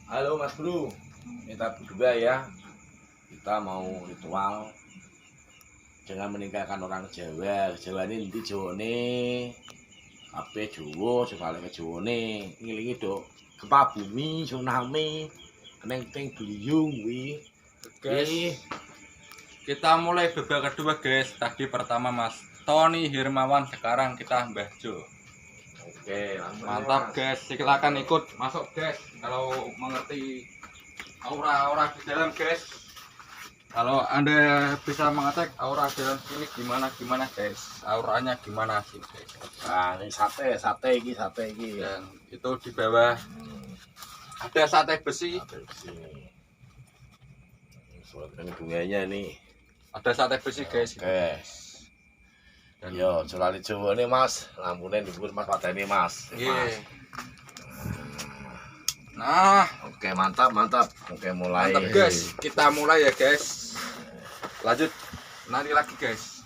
Halo Mas Bro, kita berdua ya. Kita mau ritual dengan meninggalkan orang Jawa. Jawa ini nanti Jawa ini apa Jawa, sekali ke Jawa ini ngilingi dok gempa bumi, tsunami, keneng beliung wi. Guys, kita mulai babak kedua guys. Tadi pertama Mas Tony Hirmawan, sekarang kita Mbah Jo. Oke, Mantap guys, silakan ikut masuk guys. Kalau mengerti aura-aura di dalam guys. Kalau Anda bisa mengecek aura dalam sini gimana guys. Auranya gimana sih guys. Nah, ini sate iki. Dan itu di bawah ada sate besi. Sate besi. Ini bunganya nih. Ada sate besi guys. Guys. Dan yo, celali Jawa ini Mas, lampunya dhuwur Mas padane Mas. Iya. Nah, oke mantap. Oke mulai. mantap guys, kita mulai ya guys. Lanjut, nanti lagi guys.